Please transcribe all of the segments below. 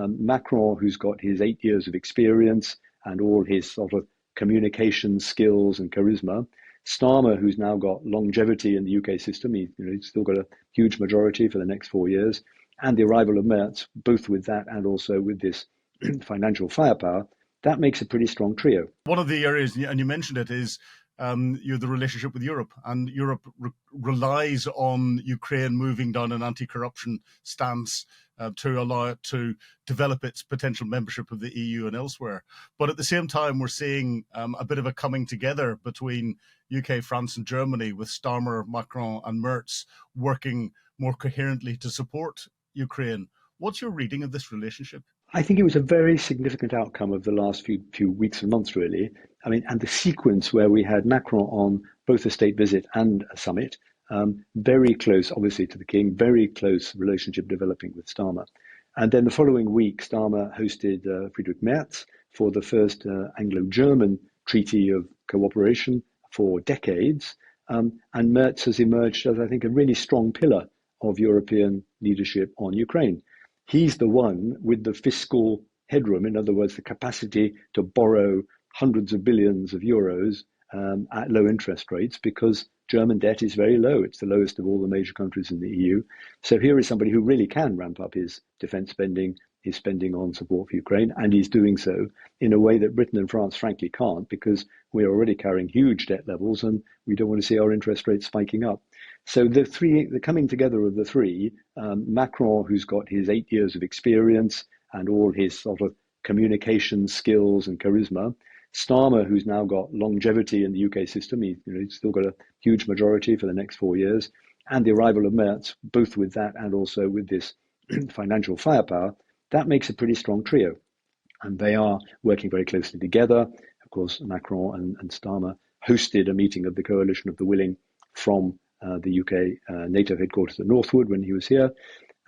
Macron, who's got his 8 years of experience and all his sort of communication skills and charisma. Starmer, who's now got longevity in the UK system, he's still got a huge majority for the next 4 years, and the arrival of Merz, both with that and also with this financial firepower, that makes a pretty strong trio. One of the areas, and you mentioned it, is the relationship with Europe, and Europe relies on Ukraine moving down an anti-corruption stance to allow it to develop its potential membership of the EU and elsewhere. But at the same time, we're seeing a bit of a coming together between UK, France and Germany, with Starmer, Macron and Merz working more coherently to support Ukraine. What's your reading of this relationship? I think it was a very significant outcome of the last few weeks and months, really. I mean, and the sequence where we had Macron on both a state visit and a summit, very close, obviously, to the king, very close relationship developing with Starmer. And then the following week, Starmer hosted Friedrich Merz for the first Anglo-German treaty of cooperation for decades. And Merz has emerged as, I think, a really strong pillar of European leadership on Ukraine. He's the one with the fiscal headroom, in other words, the capacity to borrow hundreds of billions of euros at low interest rates, because German debt is very low. It's the lowest of all the major countries in the EU. So here is somebody who really can ramp up his defense spending, his spending on support for Ukraine, and he's doing so in a way that Britain and France frankly can't, because we're already carrying huge debt levels and we don't want to see our interest rates spiking up. So the coming together of the three, Macron, who's got his 8 years of experience and all his sort of communication skills and charisma, Starmer, who's now got longevity in the UK system, he's still got a huge majority for the next 4 years, and the arrival of Merz, both with that and also with this financial firepower, that makes a pretty strong trio. And they are working very closely together. Of course, Macron and Starmer hosted a meeting of the Coalition of the Willing from the UK NATO headquarters at Northwood when he was here.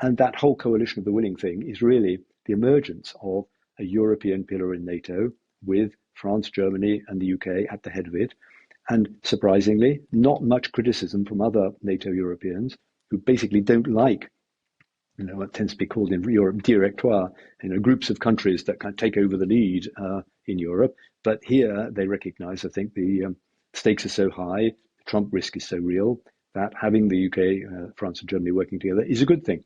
And that whole Coalition of the Willing thing is really the emergence of a European pillar in NATO with France, Germany and the UK at the head of it. And surprisingly, not much criticism from other NATO Europeans who basically don't like what tends to be called in Europe directoire, groups of countries that can take over the lead in Europe. But here they recognize, I think, the stakes are so high, the Trump risk is so real, that having the UK, France and Germany working together is a good thing.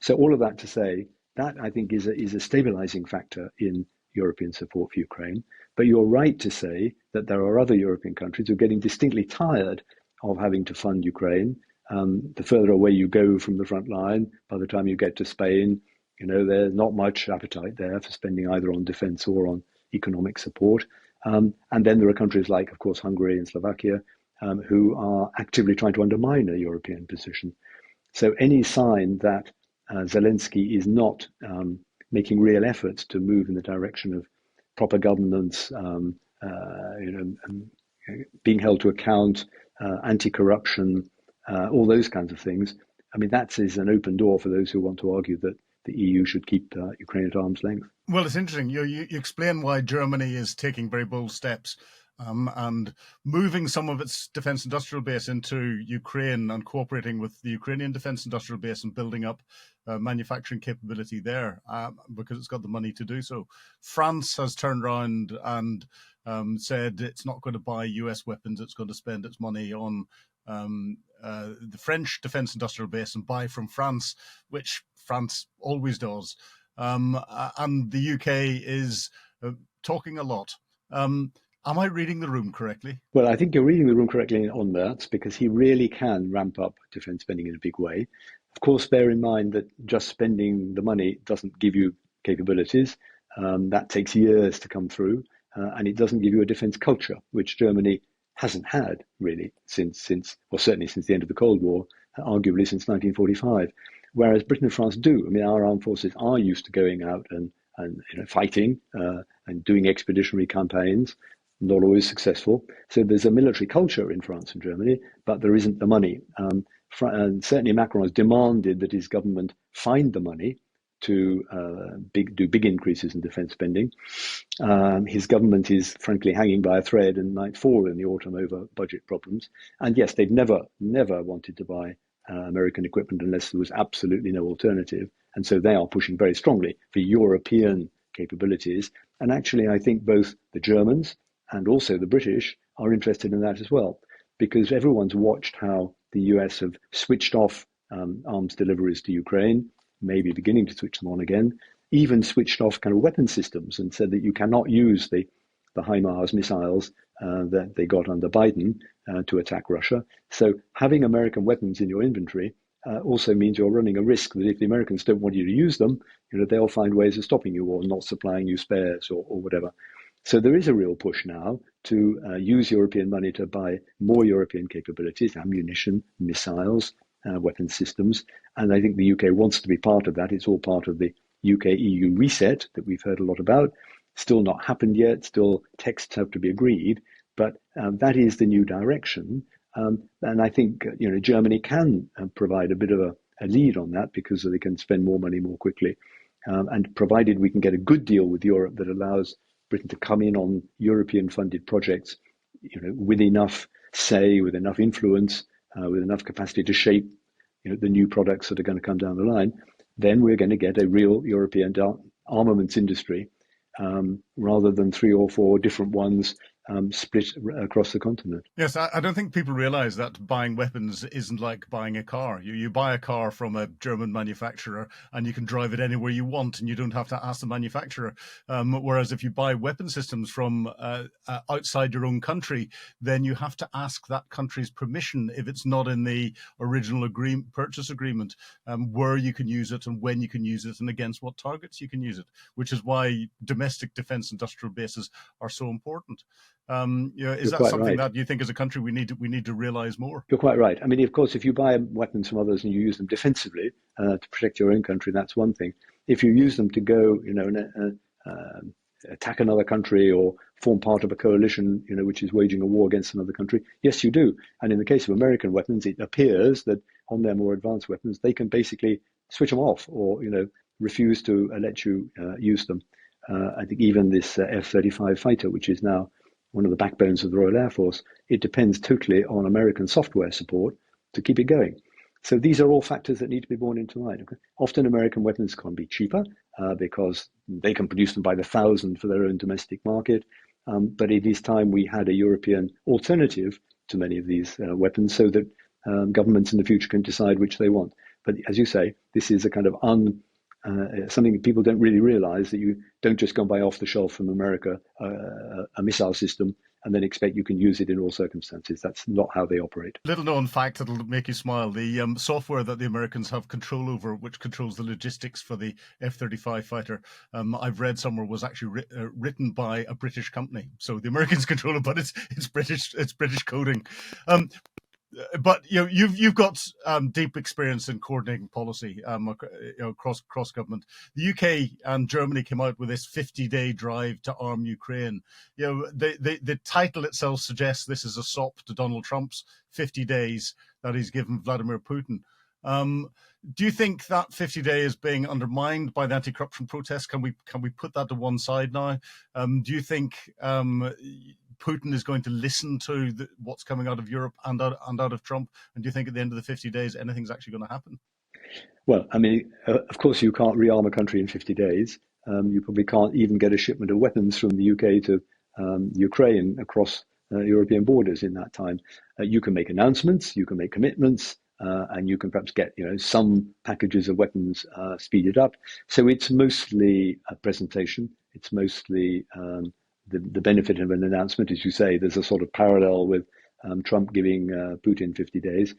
So all of that to say, that I think is a stabilizing factor in European support for Ukraine. But you're right to say that there are other European countries who are getting distinctly tired of having to fund Ukraine. The further away you go from the front line, by the time you get to Spain, there's not much appetite there for spending either on defense or on economic support. And then there are countries like, of course, Hungary and Slovakia, who are actively trying to undermine a European position. So any sign that Zelensky is not making real efforts to move in the direction of proper governance, being held to account, anti-corruption, all those kinds of things. I mean, that is an open door for those who want to argue that the EU should keep Ukraine at arm's length. Well, it's interesting. You explain why Germany is taking very bold steps and moving some of its defence industrial base into Ukraine and cooperating with the Ukrainian defence industrial base and building up manufacturing capability there because it's got the money to do so. France has turned around and said it's not going to buy US weapons, it's going to spend its money on the French defence industrial base and buy from France, which France always does. And the UK is talking a lot. Am I reading the room correctly? Well, I think you're reading the room correctly on that, because he really can ramp up defence spending in a big way. Of course, bear in mind that just spending the money doesn't give you capabilities. That takes years to come through, and it doesn't give you a defence culture, which Germany hasn't had really certainly since the end of the Cold War, arguably since 1945. Whereas Britain and France do. I mean, our armed forces are used to going out and fighting and doing expeditionary campaigns, not always successful. So there's a military culture in France and Germany, but there isn't the money. And certainly Macron has demanded that his government find the money to do big increases in defence spending. His government is frankly hanging by a thread and might fall in the autumn over budget problems. And yes, they've never wanted to buy American equipment unless there was absolutely no alternative. And so they are pushing very strongly for European capabilities. And actually, I think both the Germans and also the British are interested in that as well, because everyone's watched how the US have switched off arms deliveries to Ukraine, maybe beginning to switch them on again, even switched off kind of weapon systems and said that you cannot use the HIMARS missiles that they got under Biden to attack Russia. So having American weapons in your inventory also means you're running a risk that if the Americans don't want you to use them, they'll find ways of stopping you or not supplying you spares or whatever. So there is a real push now to use European money to buy more European capabilities, ammunition, missiles, weapon systems. And I think the UK wants to be part of that. It's all part of the UK-EU reset that we've heard a lot about. Still not happened yet. Still texts have to be agreed. But that is the new direction. And I think Germany can provide a bit of a lead on that because they can spend more money more quickly. And provided we can get a good deal with Europe that allows Britain to come in on European funded projects, with enough say, with enough influence, with enough capacity to shape the new products that are going to come down the line, then we're going to get a real European armaments industry rather than 3 or 4 different ones split across the continent. Yes, I don't think people realize that buying weapons isn't like buying a car. You buy a car from a German manufacturer and you can drive it anywhere you want and you don't have to ask the manufacturer. Whereas if you buy weapon systems from outside your own country, then you have to ask that country's permission if it's not in the original purchase agreement, where you can use it and when you can use it and against what targets you can use it, which is why domestic defense industrial bases are so important. Is that something right. that you think as a country we need to realize more? You're quite right. I mean, of course, if you buy weapons from others and you use them defensively to protect your own country, that's one thing. If you use them to go, attack another country or form part of a coalition, which is waging a war against another country, yes, you do. And in the case of American weapons, it appears that on their more advanced weapons, they can basically switch them off or, refuse to let you use them. I think even this F-35 fighter, which is now one of the backbones of the Royal Air Force, it depends totally on American software support to keep it going. So these are all factors that need to be borne into mind. Okay? Often American weapons can be cheaper because they can produce them by the thousand for their own domestic market. But it is time we had a European alternative to many of these weapons so that governments in the future can decide which they want. But as you say, this is a kind of something that people don't really realize, that you don't just go and buy off the shelf from America a missile system and then expect you can use it in all circumstances. That's not how they operate. Little known fact that'll make you smile. The software that the Americans have control over, which controls the logistics for the F-35 fighter, I've read somewhere was actually written by a British company. So the Americans control it, but it's British coding. But you've got deep experience in coordinating policy across government. The UK and Germany came out with this 50-day drive to arm Ukraine. The title itself suggests this is a sop to Donald Trump's 50 days that he's given Vladimir Putin. Do you think that 50 day is being undermined by the anti-corruption protests? Can we put that to one side now? Do you think Putin is going to listen to what's coming out of Europe and out of Trump? And do you think at the end of the 50 days, anything's actually going to happen? Well, I mean, of course, you can't rearm a country in 50 days. You probably can't even get a shipment of weapons from the UK to Ukraine across European borders in that time. You can make announcements, you can make commitments, and you can perhaps get some packages of weapons speeded up. So it's mostly a presentation. It's mostly the benefit of an announcement. As you say, there's a sort of parallel with Trump giving Putin 50 days.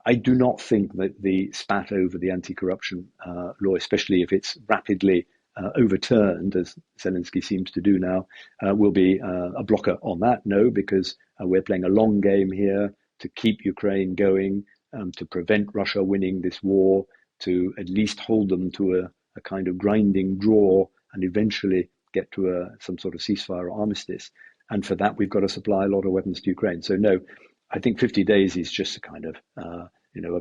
I do not think that the spat over the anti-corruption law, especially if it's rapidly overturned, as Zelensky seems to do now, will be a blocker on that. No, because we're playing a long game here to keep Ukraine going, to prevent Russia winning this war, to at least hold them to a kind of grinding draw and eventually get to some sort of ceasefire or armistice. And for that, we've got to supply a lot of weapons to Ukraine. So no, I think 50 days is just a kind of, a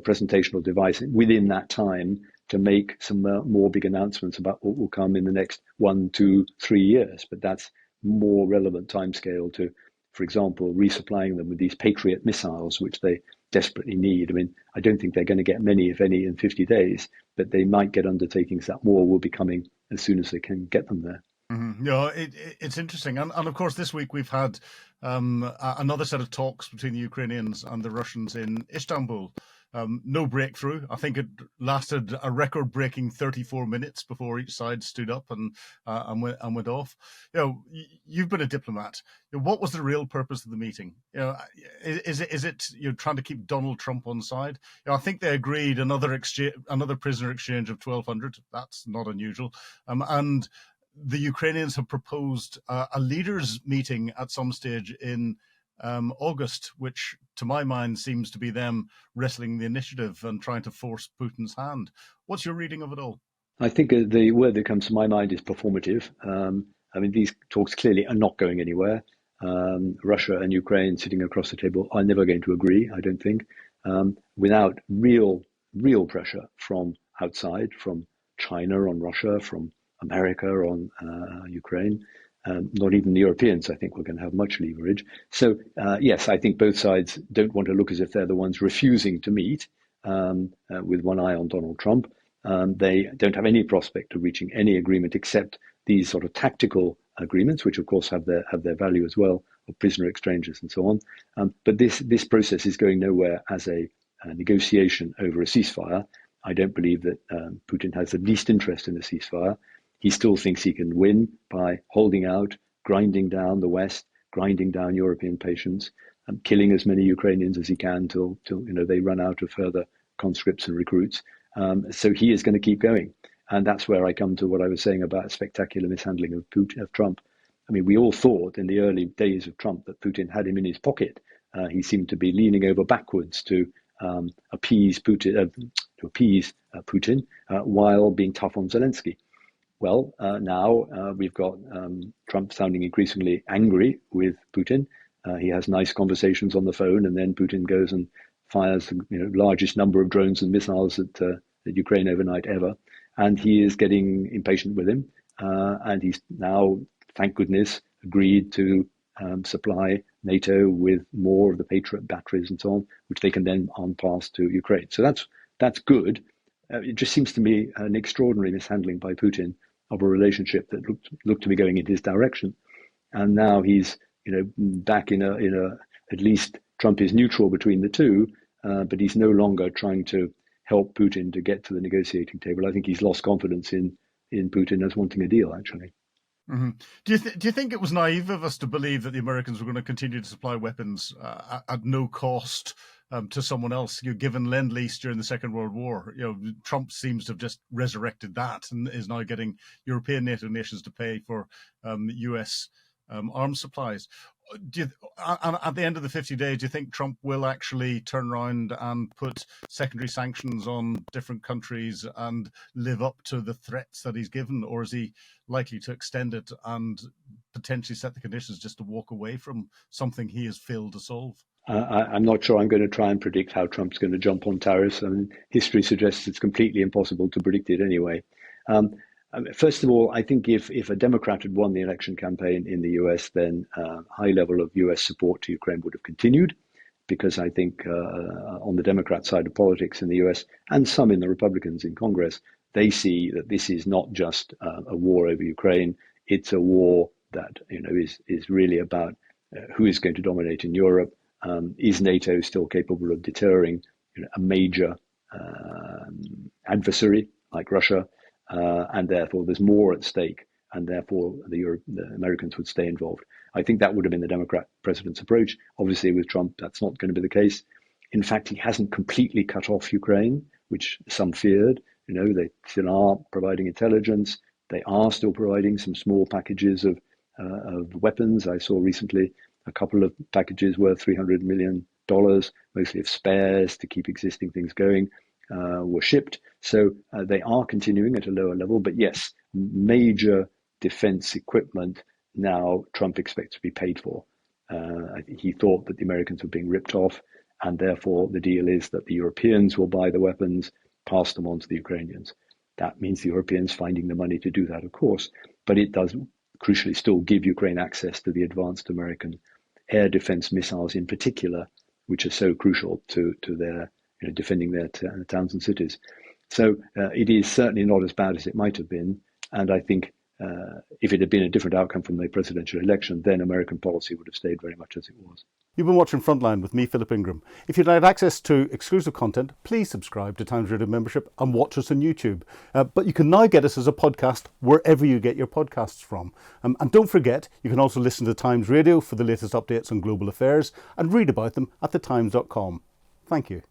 presentational device within that time to make some more big announcements about what will come in the next 1, 2, 3 years. But that's more relevant timescale to, for example, resupplying them with these Patriot missiles, which they desperately need. I mean, I don't think they're going to get many, if any, in 50 days, but they might get undertakings that more will be coming as soon as they can get them there. Mm-hmm. It's interesting. And of course, this week we've had another set of talks between the Ukrainians and the Russians in Istanbul. No breakthrough. I think it lasted a record-breaking 34 minutes before each side stood up and went off. You've been a diplomat. What was the real purpose of the meeting? Is it trying to keep Donald Trump on side? I think they agreed another prisoner exchange of 1,200. That's not unusual. And the Ukrainians have proposed a leaders' meeting at some stage in August, which to my mind seems to be them wrestling the initiative and trying to force Putin's hand. What's your reading of it all? I think the word that comes to my mind is performative. I mean, these talks clearly are not going anywhere. Russia and Ukraine sitting across the table are never going to agree, I don't think, without real pressure from outside, from China on Russia, from America on Ukraine. Not even the Europeans, I think, were going to have much leverage. So, yes, I think both sides don't want to look as if they're the ones refusing to meet with one eye on Donald Trump. They don't have any prospect of reaching any agreement except these sort of tactical agreements, which of course have their value as well, of prisoner exchanges and so on. But this process is going nowhere as a negotiation over a ceasefire. I don't believe that Putin has the least interest in a ceasefire. He still thinks he can win by holding out, grinding down the West, grinding down European patience, and killing as many Ukrainians as he can till they run out of further conscripts and recruits. So he is going to keep going. And that's where I come to what I was saying about spectacular mishandling of Trump. I mean, we all thought in the early days of Trump that Putin had him in his pocket. He seemed to be leaning over backwards to appease Putin, while being tough on Zelensky. Well, now we've got Trump sounding increasingly angry with Putin. He has nice conversations on the phone, and then Putin goes and fires the largest number of drones and missiles at Ukraine overnight ever. And he is getting impatient with him. And he's now, thank goodness, agreed to supply NATO with more of the Patriot batteries and so on, which they can then pass to Ukraine. So that's good. It just seems to me an extraordinary mishandling by Putin of a relationship that looked to be going in his direction. And now he's back in a at least Trump is neutral between the two, but he's no longer trying to help Putin to get to the negotiating table. I think he's lost confidence in Putin as wanting a deal, actually. Mm-hmm. Do you think it was naive of us to believe that the Americans were going to continue to supply weapons at no cost to someone else? Given Lend-Lease during the Second World War, Trump seems to have just resurrected that and is now getting European NATO nations to pay for U.S. Arms supplies. At the end of the 50 days, do you think Trump will actually turn around and put secondary sanctions on different countries and live up to the threats that he's given? Or is he likely to extend it and potentially set the conditions just to walk away from something he has failed to solve? I'm not sure I'm going to try and predict how Trump's going to jump on tariffs. I mean, history suggests it's completely impossible to predict it anyway. First of all, I think if a Democrat had won the election campaign in the US, then high level of US support to Ukraine would have continued, because I think on the Democrat side of politics in the US, and some in the Republicans in Congress, they see that this is not just a war over Ukraine. It's a war that is really about who is going to dominate in Europe. Is NATO still capable of deterring a major adversary like Russia? And therefore there's more at stake, and therefore the Americans would stay involved. I think that would have been the Democrat president's approach. Obviously, with Trump, that's not going to be the case. In fact, he hasn't completely cut off Ukraine, which some feared. They still are providing intelligence. They are still providing some small packages of weapons. I saw recently a couple of packages worth $300 million, mostly of spares to keep existing things going. Were shipped. So they are continuing at a lower level. But yes, major defense equipment now Trump expects to be paid for. He thought that the Americans were being ripped off, and therefore the deal is that the Europeans will buy the weapons, pass them on to the Ukrainians. That means the Europeans finding the money to do that, of course, but it does crucially still give Ukraine access to the advanced American air defense missiles in particular, which are so crucial to their defending their towns and cities. So it is certainly not as bad as it might have been. And I think if it had been a different outcome from the presidential election, then American policy would have stayed very much as it was. You've been watching Frontline with me, Philip Ingram. If you'd like access to exclusive content, please subscribe to Times Radio membership and watch us on YouTube. But you can now get us as a podcast wherever you get your podcasts from. And don't forget, you can also listen to Times Radio for the latest updates on global affairs and read about them at thetimes.com. Thank you.